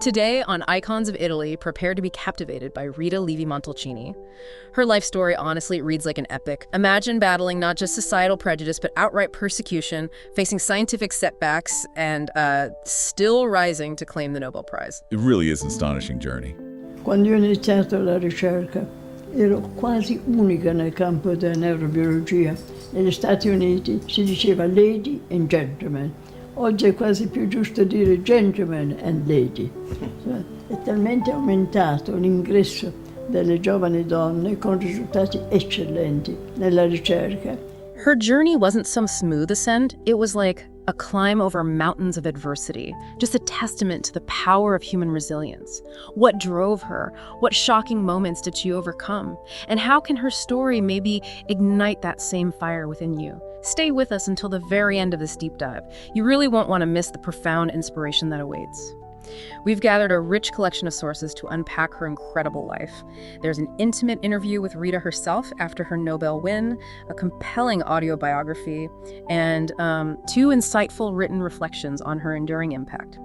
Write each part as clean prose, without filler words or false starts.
Today on Icons of Italy, prepare to be captivated by Rita Levi Montalcini. Her life story honestly reads like an epic. Imagine battling not just societal prejudice, but outright persecution, facing scientific setbacks, and still rising to claim the Nobel Prize. It really is an astonishing journey. Quando io ho iniziato la ricerca ero quasi unica nel campo della neurobiologia. Negli Stati Uniti si diceva lady and gentleman. Oggi è quasi più giusto dire gentleman and lady. È talmente aumentato l'ingresso delle giovani donne con risultati eccellenti nella ricerca. Her journey wasn't some smooth ascent, it was like a climb over mountains of adversity, just a testament to the power of human resilience. What drove her? What shocking moments did she overcome? And how can her story maybe ignite that same fire within you? Stay with us until the very end of this deep dive. You really won't want to miss the profound inspiration that awaits. We've gathered a rich collection of sources to unpack her incredible life. There's an intimate interview with Rita herself after her Nobel win, a compelling audio biography, and two insightful written reflections on her enduring impact.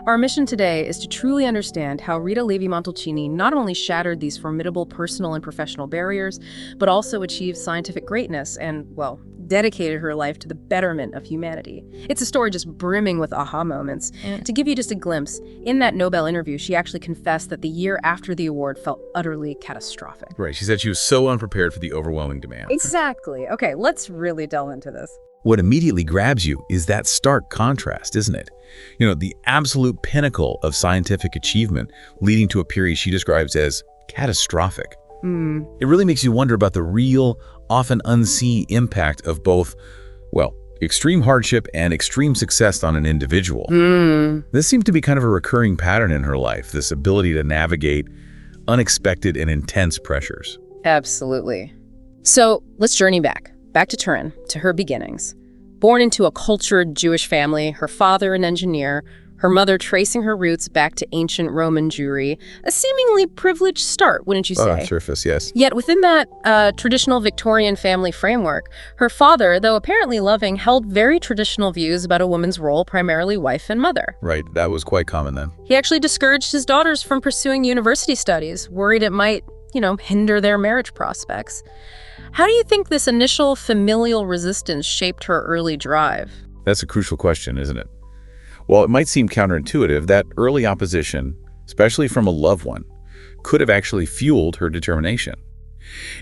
Our mission today is to truly understand how Rita Levi Montalcini not only shattered these formidable personal and professional barriers, but also achieved scientific greatness and, well, dedicated her life to the betterment of humanity. It's a story just brimming with aha moments. To give you just a glimpse, in that Nobel interview, she actually confessed that the year after the award felt utterly catastrophic. Right, she said she was so unprepared for the overwhelming demand. Exactly. Okay, let's really delve into this. What immediately grabs you is that stark contrast, isn't it? You know, the absolute pinnacle of scientific achievement leading to a period she describes as catastrophic. It really makes you wonder about the real, often unseen impact of both, well, extreme hardship and extreme success on an individual. This seemed to be kind of a recurring pattern in her life, this ability to navigate unexpected and intense pressures. Absolutely. So let's journey back to Turin, to her beginnings. Born into a cultured Jewish family, her father an engineer, her mother tracing her roots back to ancient Roman Jewry, a seemingly privileged start, wouldn't you say? On surface, yes. Yet within that traditional Victorian family framework, her father, though apparently loving, held very traditional views about a woman's role, primarily wife and mother. Right, that was quite common then. He actually discouraged his daughters from pursuing university studies, worried it might, hinder their marriage prospects. How do you think this initial familial resistance shaped her early drive? That's a crucial question, isn't it? While it might seem counterintuitive, that early opposition, especially from a loved one, could have actually fueled her determination.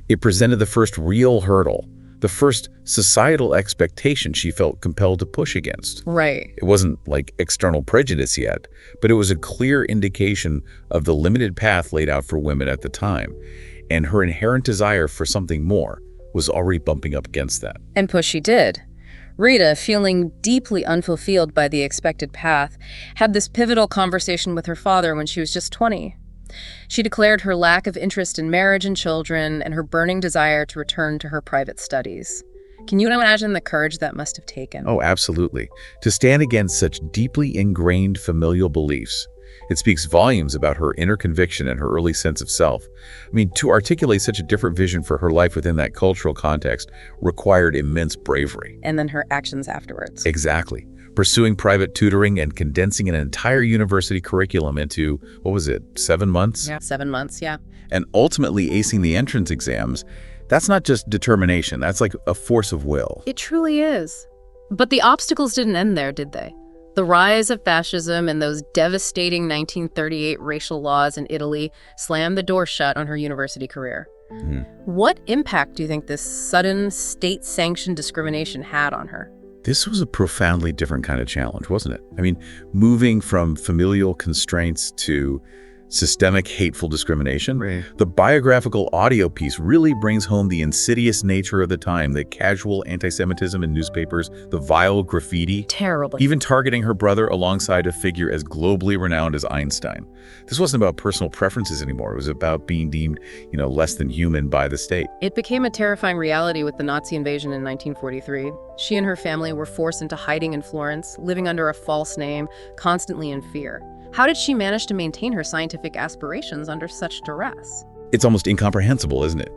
It presented the first real hurdle, the first societal expectation she felt compelled to push against. Right. It wasn't like external prejudice yet, but it was a clear indication of the limited path laid out for women at the time, and her inherent desire for something more was already bumping up against that. And push she did. Rita, feeling deeply unfulfilled by the expected path, had this pivotal conversation with her father when she was just 20. She declared her lack of interest in marriage and children and her burning desire to return to her private studies. Can you imagine the courage that must have taken? Oh, absolutely. To stand against such deeply ingrained familial beliefs, it speaks volumes about her inner conviction and her early sense of self. I mean, to articulate such a different vision for her life within that cultural context required immense bravery. And then her actions afterwards. Exactly. Pursuing private tutoring and condensing an entire university curriculum into, 7 months? Yeah, 7 months, yeah. And ultimately acing the entrance exams, that's not just determination, that's like a force of will. It truly is. But the obstacles didn't end there, did they? The rise of fascism and those devastating 1938 racial laws in Italy slammed the door shut on her university career. What impact do you think this sudden state-sanctioned discrimination had on her? This was a profoundly different kind of challenge, wasn't it? I mean, moving from familial constraints to systemic hateful discrimination. Right. The biographical audio piece really brings home the insidious nature of the time, the casual anti-Semitism in newspapers, the vile graffiti. Terribly. Even targeting her brother alongside a figure as globally renowned as Einstein. This wasn't about personal preferences anymore. It was about being deemed, less than human by the state. It became a terrifying reality with the Nazi invasion in 1943. She and her family were forced into hiding in Florence, living under a false name, constantly in fear. How did she manage to maintain her scientific aspirations under such duress? It's almost incomprehensible, isn't it?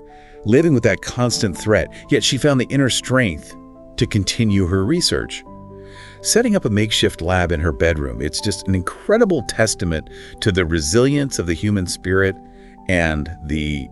Living with that constant threat, yet she found the inner strength to continue her research. setting up a makeshift lab in her bedroom. It's just an incredible testament to the resilience of the human spirit and the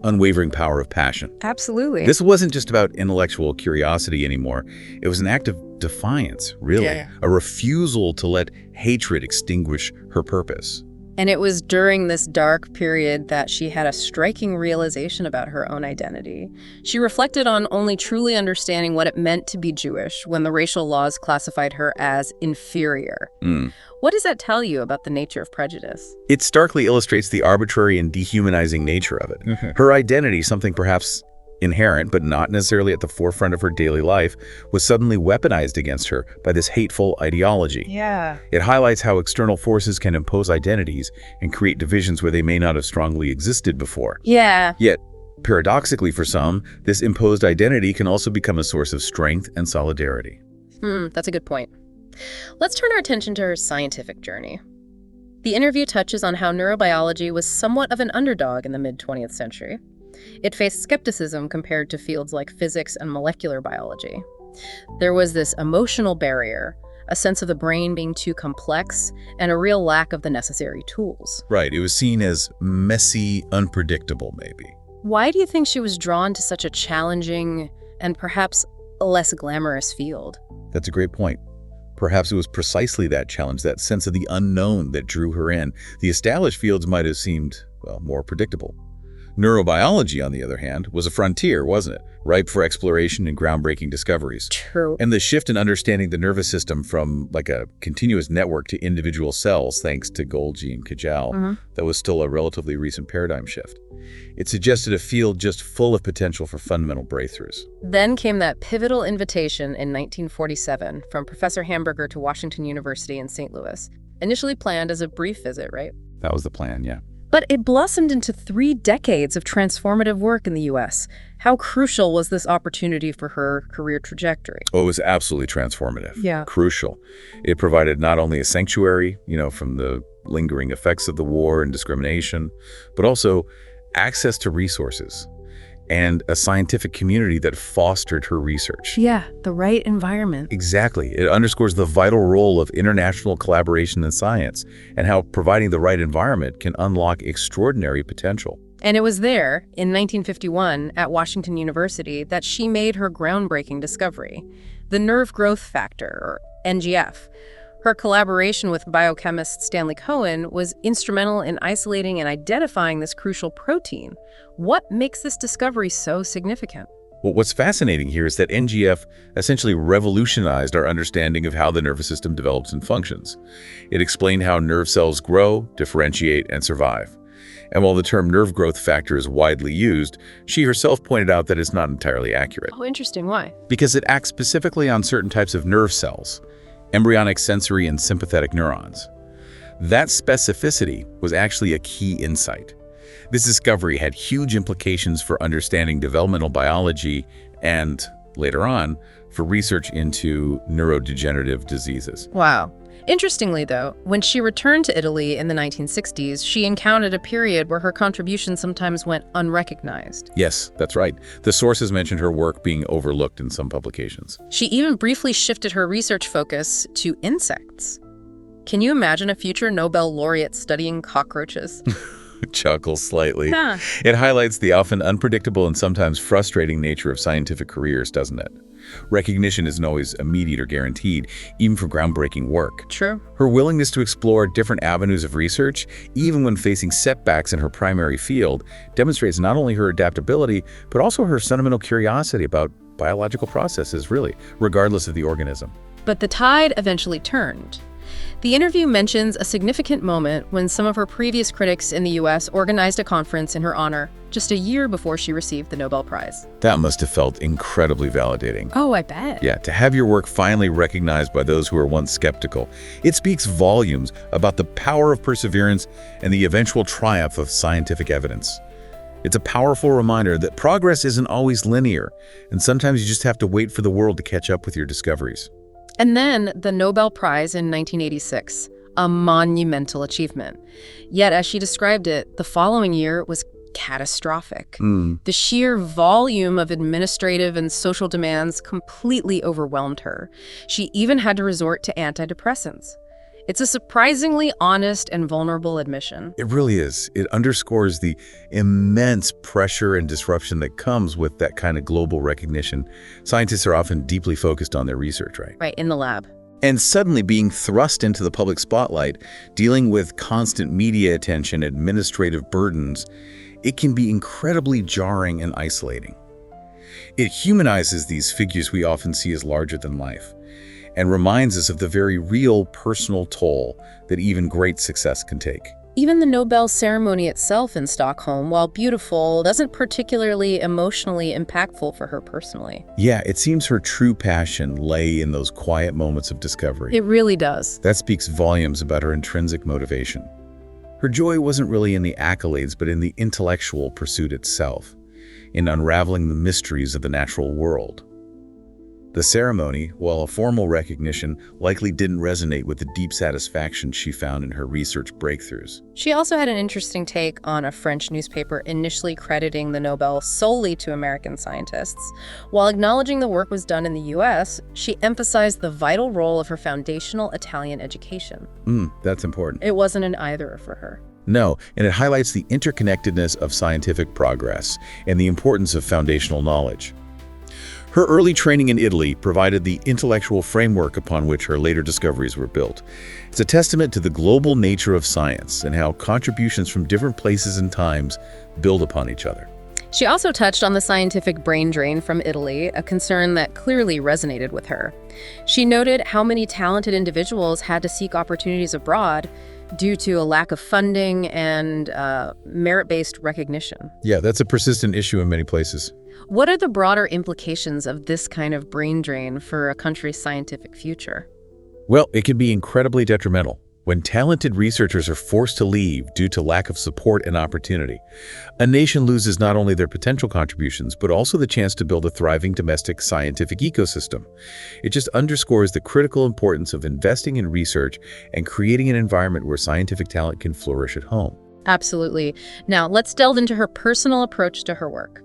unwavering power of passion. Absolutely. This wasn't just about intellectual curiosity anymore. It was an act of defiance, really. Yeah. A refusal to let hatred extinguish her purpose. And it was during this dark period that she had a striking realization about her own identity. She reflected on only truly understanding what it meant to be Jewish when the racial laws classified her as inferior. What does that tell you about the nature of prejudice? It starkly illustrates the arbitrary and dehumanizing nature of it. Her identity, something perhaps inherent but not necessarily at the forefront of her daily life, was suddenly weaponized against her by this hateful ideology. Yeah. It highlights how external forces can impose identities and create divisions where they may not have strongly existed before. Yeah. Yet, paradoxically for some, this imposed identity can also become a source of strength and solidarity. That's a good point. Let's turn our attention to her scientific journey. The interview touches on how neurobiology was somewhat of an underdog in the mid-20th century. It faced skepticism compared to fields like physics and molecular biology. There was this emotional barrier, a sense of the brain being too complex, and a real lack of the necessary tools. Right, it was seen as messy, unpredictable, maybe. Why do you think she was drawn to such a challenging and perhaps less glamorous field? That's a great point. Perhaps it was precisely that challenge, that sense of the unknown that drew her in. The established fields might have seemed, well, more predictable. Neurobiology, on the other hand, was a frontier, wasn't it? Ripe for exploration and groundbreaking discoveries. True. And the shift in understanding the nervous system from like a continuous network to individual cells, thanks to Golgi and Kajal, that was still a relatively recent paradigm shift. It suggested a field just full of potential for fundamental breakthroughs. Then came that pivotal invitation in 1947 from Professor Hamburger to Washington University in St. Louis, initially planned as a brief visit, right? That was the plan, yeah. But it blossomed into 3 decades of transformative work in the U.S. How crucial was this opportunity for her career trajectory? Oh, it was absolutely transformative. Yeah. Crucial. It provided not only a sanctuary, from the lingering effects of the war and discrimination, but also access to resources and a scientific community that fostered her research. Yeah, the right environment. Exactly. It underscores the vital role of international collaboration in science and how providing the right environment can unlock extraordinary potential. And it was there, in 1951, at Washington University, that she made her groundbreaking discovery, the nerve growth factor, or NGF. Her collaboration with biochemist Stanley Cohen was instrumental in isolating and identifying this crucial protein. What makes this discovery so significant? Well, what's fascinating here is that NGF essentially revolutionized our understanding of how the nervous system develops and functions. It explained how nerve cells grow, differentiate, and survive. And while the term nerve growth factor is widely used, she herself pointed out that it's not entirely accurate. Oh, interesting. Why? Because it acts specifically on certain types of nerve cells, embryonic sensory and sympathetic neurons. That specificity was actually a key insight. This discovery had huge implications for understanding developmental biology and, later on, for research into neurodegenerative diseases. Wow. Interestingly, though, when she returned to Italy in the 1960s, she encountered a period where her contributions sometimes went unrecognized. Yes, that's right. The sources mentioned her work being overlooked in some publications. She even briefly shifted her research focus to insects. Can you imagine a future Nobel laureate studying cockroaches? Chuckles slightly. Yeah. It highlights the often unpredictable and sometimes frustrating nature of scientific careers, doesn't it? Recognition isn't always immediate or guaranteed, even for groundbreaking work. True. Her willingness to explore different avenues of research, even when facing setbacks in her primary field, demonstrates not only her adaptability, but also her fundamental curiosity about biological processes, really, regardless of the organism. But the tide eventually turned. The interview mentions a significant moment when some of her previous critics in the U.S. organized a conference in her honor just a year before she received the Nobel Prize. That must have felt incredibly validating. Oh, I bet. Yeah, to have your work finally recognized by those who were once skeptical. It speaks volumes about the power of perseverance and the eventual triumph of scientific evidence. It's a powerful reminder that progress isn't always linear, and sometimes you just have to wait for the world to catch up with your discoveries. And then the Nobel Prize in 1986, a monumental achievement. Yet, as she described it, the following year was catastrophic. The sheer volume of administrative and social demands completely overwhelmed her. She even had to resort to antidepressants. It's a surprisingly honest and vulnerable admission. It really is. It underscores the immense pressure and disruption that comes with that kind of global recognition. Scientists are often deeply focused on their research, right? Right, in the lab. And suddenly being thrust into the public spotlight, dealing with constant media attention, administrative burdens, it can be incredibly jarring and isolating. It humanizes these figures we often see as larger than life, and reminds us of the very real personal toll that even great success can take. Even the Nobel ceremony itself in Stockholm, while beautiful, wasn't particularly emotionally impactful for her personally. Yeah, it seems her true passion lay in those quiet moments of discovery. It really does. That speaks volumes about her intrinsic motivation. Her joy wasn't really in the accolades, but in the intellectual pursuit itself, in unraveling the mysteries of the natural world. The ceremony, while a formal recognition, likely didn't resonate with the deep satisfaction she found in her research breakthroughs. She also had an interesting take on a French newspaper initially crediting the Nobel solely to American scientists. While acknowledging the work was done in the US, she emphasized the vital role of her foundational Italian education. That's important. It wasn't an either for her. No, and it highlights the interconnectedness of scientific progress and the importance of foundational knowledge. Her early training in Italy provided the intellectual framework upon which her later discoveries were built. It's a testament to the global nature of science and how contributions from different places and times build upon each other. She also touched on the scientific brain drain from Italy, a concern that clearly resonated with her. She noted how many talented individuals had to seek opportunities abroad due to a lack of funding and merit-based recognition. Yeah, that's a persistent issue in many places. What are the broader implications of this kind of brain drain for a country's scientific future? Well, it can be incredibly detrimental. When talented researchers are forced to leave due to lack of support and opportunity, a nation loses not only their potential contributions, but also the chance to build a thriving domestic scientific ecosystem. It just underscores the critical importance of investing in research and creating an environment where scientific talent can flourish at home. Absolutely. Now, let's delve into her personal approach to her work.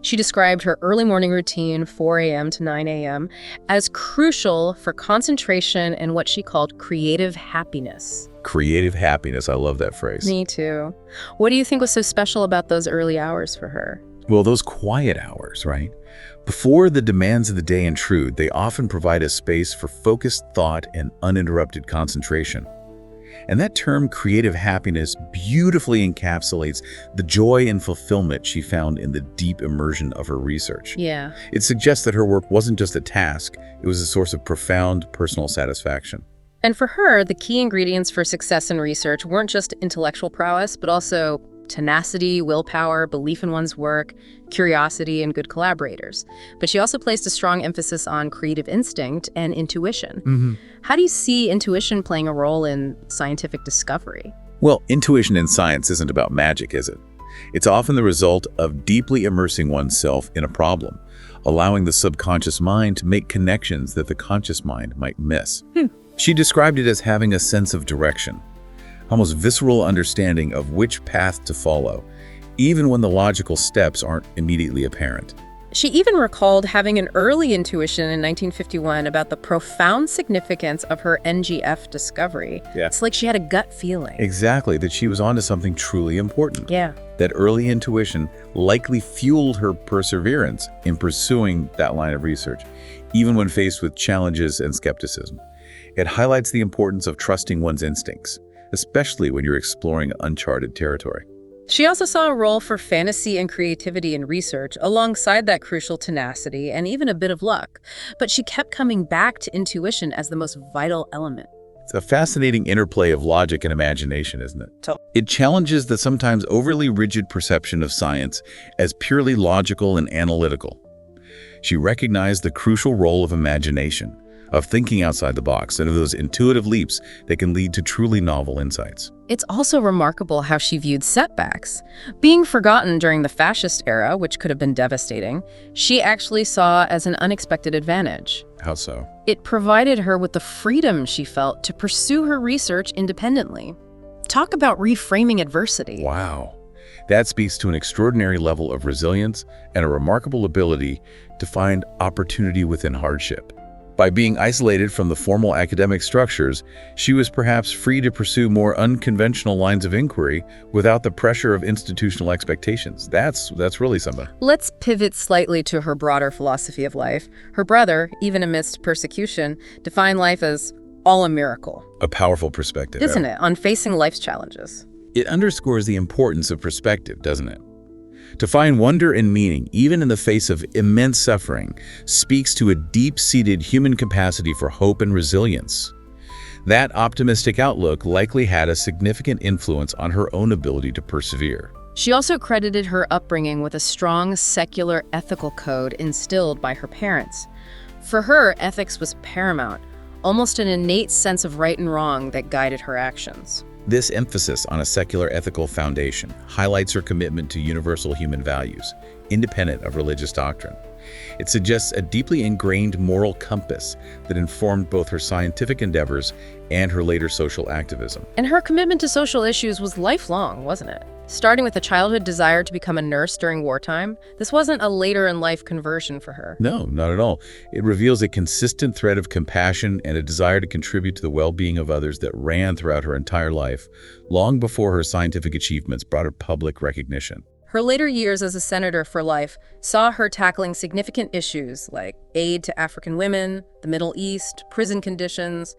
She described her early morning routine, 4 a.m. to 9 a.m., as crucial for concentration and what she called creative happiness. Creative happiness, I love that phrase. Me too. What do you think was so special about those early hours for her? Well, those quiet hours, right? Before the demands of the day intrude, they often provide a space for focused thought and uninterrupted concentration. And that term, creative happiness, beautifully encapsulates the joy and fulfillment she found in the deep immersion of her research. Yeah. It suggests that her work wasn't just a task, it was a source of profound personal satisfaction. And for her, the key ingredients for success in research weren't just intellectual prowess, but also tenacity, willpower, belief in one's work, curiosity, and good collaborators. But she also placed a strong emphasis on creative instinct and intuition. How do you see intuition playing a role in scientific discovery? Well, intuition in science isn't about magic, is it? It's often the result of deeply immersing oneself in a problem, allowing the subconscious mind to make connections that the conscious mind might miss. She described it as having a sense of direction, almost visceral understanding of which path to follow, even when the logical steps aren't immediately apparent. She even recalled having an early intuition in 1951 about the profound significance of her NGF discovery. Yeah. It's like she had a gut feeling. Exactly, that she was onto something truly important. Yeah. That early intuition likely fueled her perseverance in pursuing that line of research, even when faced with challenges and skepticism. It highlights the importance of trusting one's instincts, especially when you're exploring uncharted territory. She also saw a role for fantasy and creativity in research, alongside that crucial tenacity and even a bit of luck. But she kept coming back to intuition as the most vital element. It's a fascinating interplay of logic and imagination, isn't it? It challenges the sometimes overly rigid perception of science as purely logical and analytical. She recognized the crucial role of imagination, of thinking outside the box, and of those intuitive leaps that can lead to truly novel insights. It's also remarkable how she viewed setbacks. Being forgotten during the fascist era, which could have been devastating, she actually saw as an unexpected advantage. How so? It provided her with the freedom she felt to pursue her research independently. Talk about reframing adversity. Wow. That speaks to an extraordinary level of resilience and a remarkable ability to find opportunity within hardship. By being isolated from the formal academic structures, she was perhaps free to pursue more unconventional lines of inquiry without the pressure of institutional expectations. That's really something. Let's pivot slightly to her broader philosophy of life. Her brother, even amidst persecution, defined life as all a miracle. A powerful perspective. Isn't it? On facing life's challenges. It underscores the importance of perspective, doesn't it? To find wonder and meaning, even in the face of immense suffering, speaks to a deep-seated human capacity for hope and resilience. That optimistic outlook likely had a significant influence on her own ability to persevere. She also credited her upbringing with a strong secular ethical code instilled by her parents. For her, ethics was paramount, almost an innate sense of right and wrong that guided her actions. This emphasis on a secular ethical foundation highlights her commitment to universal human values, independent of religious doctrine. It suggests a deeply ingrained moral compass that informed both her scientific endeavors and her later social activism. And her commitment to social issues was lifelong, wasn't it? Starting with a childhood desire to become a nurse during wartime, this wasn't a later-in-life conversion for her. No, not at all. It reveals a consistent thread of compassion and a desire to contribute to the well-being of others that ran throughout her entire life, long before her scientific achievements brought her public recognition. Her later years as a senator for life saw her tackling significant issues like aid to African women, the Middle East, prison conditions.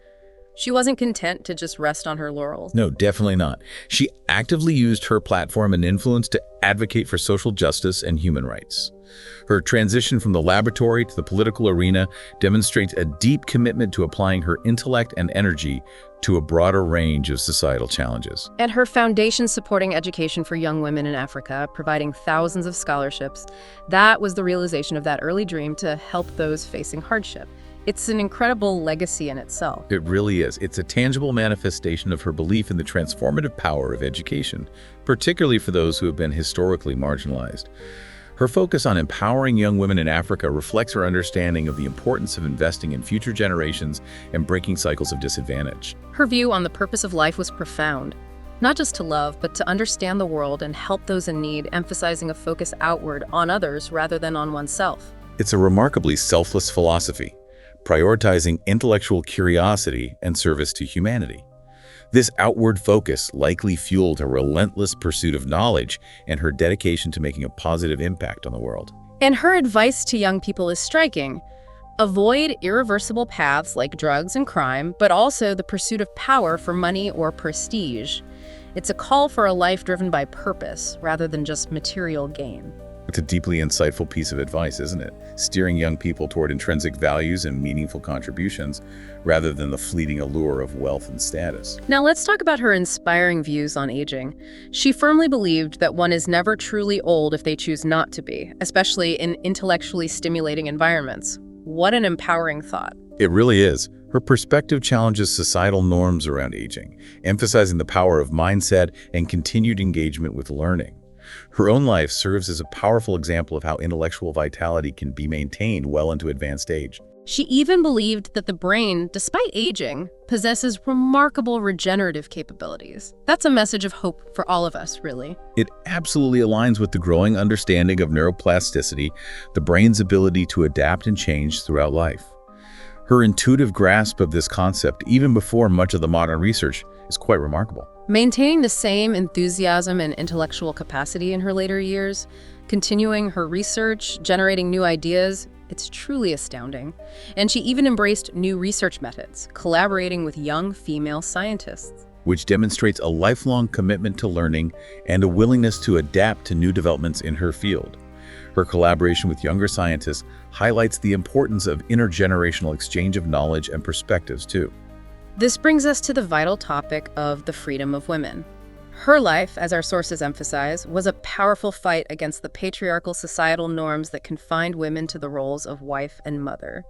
She wasn't content to just rest on her laurels. No, definitely not. She actively used her platform and influence to advocate for social justice and human rights. Her transition from the laboratory to the political arena demonstrates a deep commitment to applying her intellect and energy to a broader range of societal challenges. And her foundation supporting education for young women in Africa, providing thousands of scholarships, that was the realization of that early dream to help those facing hardship. It's an incredible legacy in itself. It really is. It's a tangible manifestation of her belief in the transformative power of education, particularly for those who have been historically marginalized. Her focus on empowering young women in Africa reflects her understanding of the importance of investing in future generations and breaking cycles of disadvantage. Her view on the purpose of life was profound. Not just to love, but to understand the world and help those in need, emphasizing a focus outward on others rather than on oneself. It's a remarkably selfless philosophy, prioritizing intellectual curiosity and service to humanity. This outward focus likely fueled her relentless pursuit of knowledge and her dedication to making a positive impact on the world. And her advice to young people is striking. Avoid irreversible paths like drugs and crime, but also the pursuit of power for money or prestige. It's a call for a life driven by purpose rather than just material gain. It's a deeply insightful piece of advice, isn't it? Steering young people toward intrinsic values and meaningful contributions rather than the fleeting allure of wealth and status. Now let's talk about her inspiring views on aging. She firmly believed that one is never truly old if they choose not to be, especially in intellectually stimulating environments. What an empowering thought. It really is. Her perspective challenges societal norms around aging, emphasizing the power of mindset and continued engagement with learning. Her own life serves as a powerful example of how intellectual vitality can be maintained well into advanced age. She even believed that the brain, despite aging, possesses remarkable regenerative capabilities. That's a message of hope for all of us, really. It absolutely aligns with the growing understanding of neuroplasticity, the brain's ability to adapt and change throughout life. Her intuitive grasp of this concept, even before much of the modern research, is quite remarkable. Maintaining the same enthusiasm and intellectual capacity in her later years, continuing her research, generating new ideas, it's truly astounding. And she even embraced new research methods, collaborating with young female scientists. Which demonstrates a lifelong commitment to learning and a willingness to adapt to new developments in her field. Her collaboration with younger scientists highlights the importance of intergenerational exchange of knowledge and perspectives, too. This brings us to the vital topic of the freedom of women. Her life, as our sources emphasize, was a powerful fight against the patriarchal societal norms that confined women to the roles of wife and mother.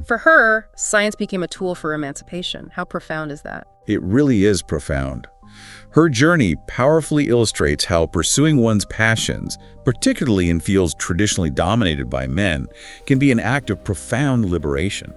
For her, science became a tool for emancipation. How profound is that? It really is profound. Her journey powerfully illustrates how pursuing one's passions, particularly in fields traditionally dominated by men, can be an act of profound liberation.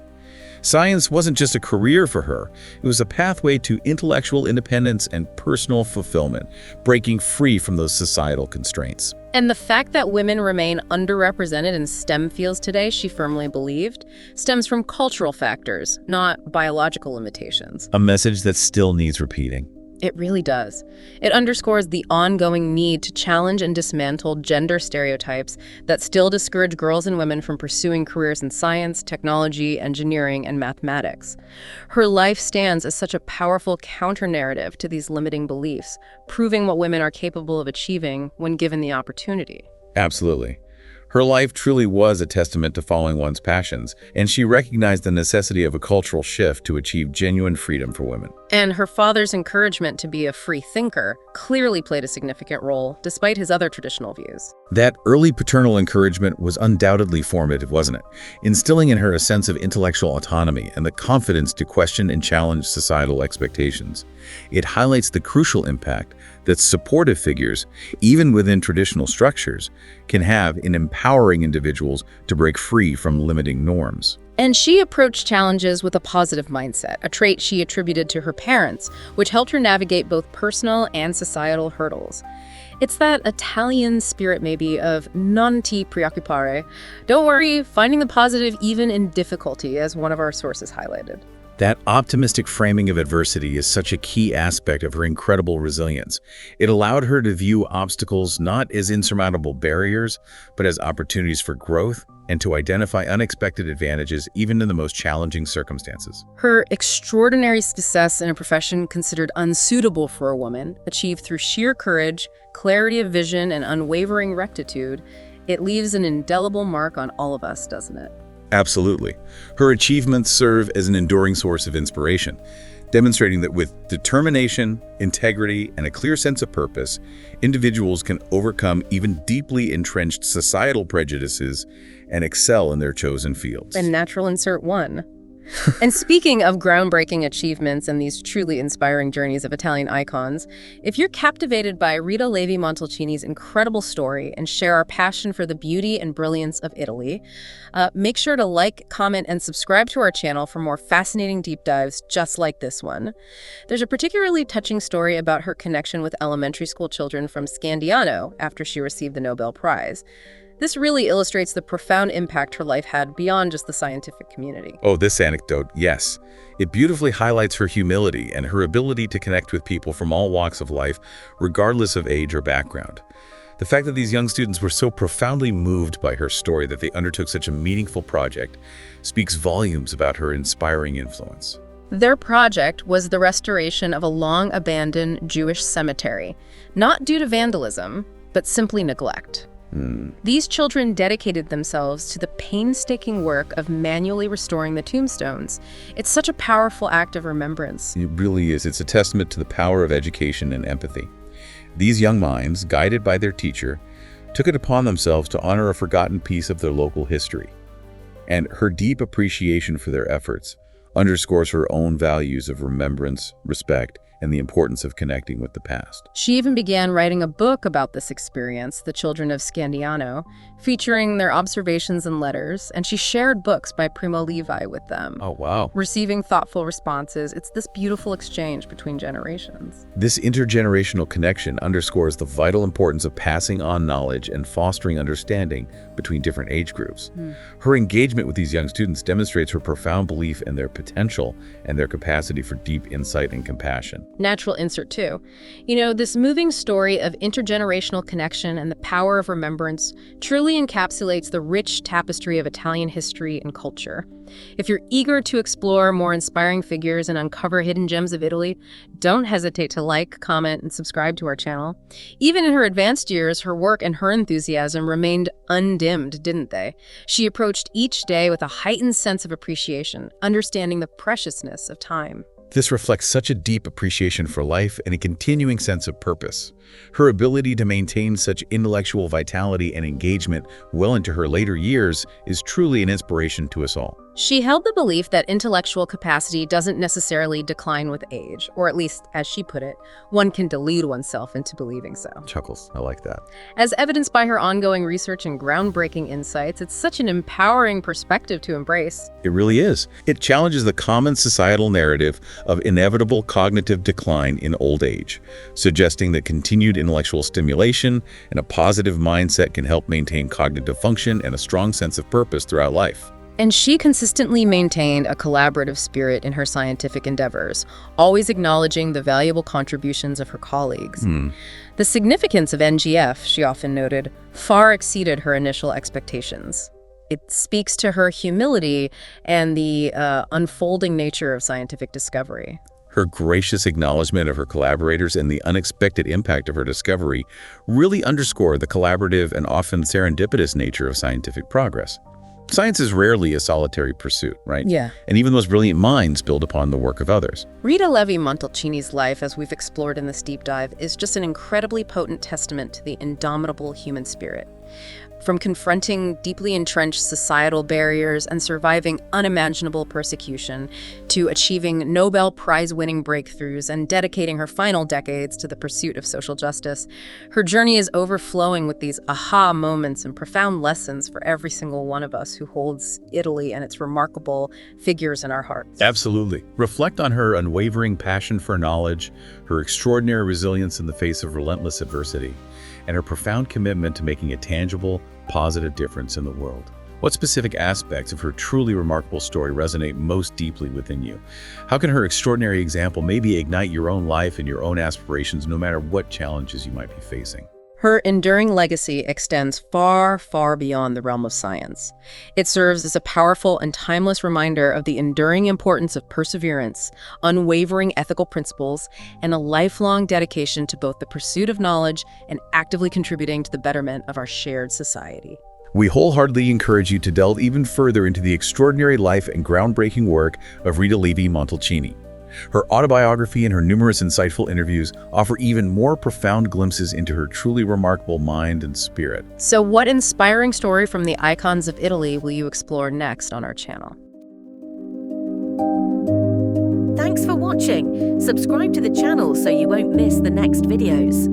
Science wasn't just a career for her, it was a pathway to intellectual independence and personal fulfillment, breaking free from those societal constraints. And the fact that women remain underrepresented in STEM fields today, she firmly believed, stems from cultural factors, not biological limitations. A message that still needs repeating. It really does. It underscores the ongoing need to challenge and dismantle gender stereotypes that still discourage girls and women from pursuing careers in science, technology, engineering, and mathematics. Her life stands as such a powerful counter-narrative to these limiting beliefs, proving what women are capable of achieving when given the opportunity. Absolutely. Her life truly was a testament to following one's passions, and she recognized the necessity of a cultural shift to achieve genuine freedom for women. And her father's encouragement to be a free thinker clearly played a significant role, despite his other traditional views. That early paternal encouragement was undoubtedly formative, wasn't it? Instilling in her a sense of intellectual autonomy and the confidence to question and challenge societal expectations. It highlights the crucial impact that supportive figures, even within traditional structures, can have in empowering individuals to break free from limiting norms. And she approached challenges with a positive mindset, a trait she attributed to her parents, which helped her navigate both personal and societal hurdles. It's that Italian spirit, maybe, of non ti preoccupare. Don't worry, finding the positive even in difficulty, as one of our sources highlighted. That optimistic framing of adversity is such a key aspect of her incredible resilience. It allowed her to view obstacles not as insurmountable barriers, but as opportunities for growth and to identify unexpected advantages even in the most challenging circumstances. Her extraordinary success in a profession considered unsuitable for a woman, achieved through sheer courage, clarity of vision, and unwavering rectitude, it leaves an indelible mark on all of us, doesn't it? Absolutely. Her achievements serve as an enduring source of inspiration, demonstrating that with determination, integrity, and a clear sense of purpose, individuals can overcome even deeply entrenched societal prejudices and excel in their chosen fields. And natural insert one. And speaking of groundbreaking achievements and these truly inspiring journeys of Italian icons, if you're captivated by Rita Levi Montalcini's incredible story and share our passion for the beauty and brilliance of Italy, make sure to like, comment, and subscribe to our channel for more fascinating deep dives just like this one. There's a particularly touching story about her connection with elementary school children from Scandiano after she received the Nobel Prize. This really illustrates the profound impact her life had beyond just the scientific community. Oh, this anecdote, yes. It beautifully highlights her humility and her ability to connect with people from all walks of life, regardless of age or background. The fact that these young students were so profoundly moved by her story that they undertook such a meaningful project speaks volumes about her inspiring influence. Their project was the restoration of a long-abandoned Jewish cemetery, not due to vandalism, but simply neglect. These children dedicated themselves to the painstaking work of manually restoring the tombstones. It's such a powerful act of remembrance. It really is. It's a testament to the power of education and empathy. These young minds, guided by their teacher, took it upon themselves to honor a forgotten piece of their local history. And her deep appreciation for their efforts underscores her own values of remembrance, respect, and the importance of connecting with the past. She even began writing a book about this experience, The Children of Scandiano, featuring their observations and letters, and she shared books by Primo Levi with them. Oh, wow. Receiving thoughtful responses. It's this beautiful exchange between generations. This intergenerational connection underscores the vital importance of passing on knowledge and fostering understanding between different age groups. Her engagement with these young students demonstrates her profound belief in their potential and their capacity for deep insight and compassion. Natural insert too. You know, this moving story of intergenerational connection and the power of remembrance truly encapsulates the rich tapestry of Italian history and culture. If you're eager to explore more inspiring figures and uncover hidden gems of Italy, don't hesitate to like, comment, and subscribe to our channel. Even in her advanced years, her work and her enthusiasm remained undimmed, didn't they? She approached each day with a heightened sense of appreciation, understanding the preciousness of time. This reflects such a deep appreciation for life and a continuing sense of purpose. Her ability to maintain such intellectual vitality and engagement well into her later years is truly an inspiration to us all. She held the belief that intellectual capacity doesn't necessarily decline with age, or at least, as she put it, one can delude oneself into believing so. Chuckles. I like that. As evidenced by her ongoing research and groundbreaking insights, it's such an empowering perspective to embrace. It really is. It challenges the common societal narrative of inevitable cognitive decline in old age, suggesting that continued intellectual stimulation and a positive mindset can help maintain cognitive function and a strong sense of purpose throughout life. And she consistently maintained a collaborative spirit in her scientific endeavors, always acknowledging the valuable contributions of her colleagues. The significance of NGF, she often noted, far exceeded her initial expectations. It speaks to her humility and the unfolding nature of scientific discovery. Her gracious acknowledgement of her collaborators and the unexpected impact of her discovery really underscore the collaborative and often serendipitous nature of scientific progress. Science is rarely a solitary pursuit, right? Yeah. And even the most brilliant minds build upon the work of others. Rita Levi Montalcini's life, as we've explored in this deep dive, is just an incredibly potent testament to the indomitable human spirit. From confronting deeply entrenched societal barriers and surviving unimaginable persecution, to achieving Nobel Prize-winning breakthroughs and dedicating her final decades to the pursuit of social justice, her journey is overflowing with these aha moments and profound lessons for every single one of us who holds Italy and its remarkable figures in our hearts. Absolutely. Reflect on her unwavering passion for knowledge, her extraordinary resilience in the face of relentless adversity, and her profound commitment to making a tangible, positive difference in the world. What specific aspects of her truly remarkable story resonate most deeply within you? How can her extraordinary example maybe ignite your own life and your own aspirations, no matter what challenges you might be facing? Her enduring legacy extends far, far beyond the realm of science. It serves as a powerful and timeless reminder of the enduring importance of perseverance, unwavering ethical principles, and a lifelong dedication to both the pursuit of knowledge and actively contributing to the betterment of our shared society. We wholeheartedly encourage you to delve even further into the extraordinary life and groundbreaking work of Rita Levi Montalcini. Her autobiography and her numerous insightful interviews offer even more profound glimpses into her truly remarkable mind and spirit. So what inspiring story from the icons of Italy will you explore next on our channel? Thanks for watching. Subscribe to the channel so you won't miss the next videos.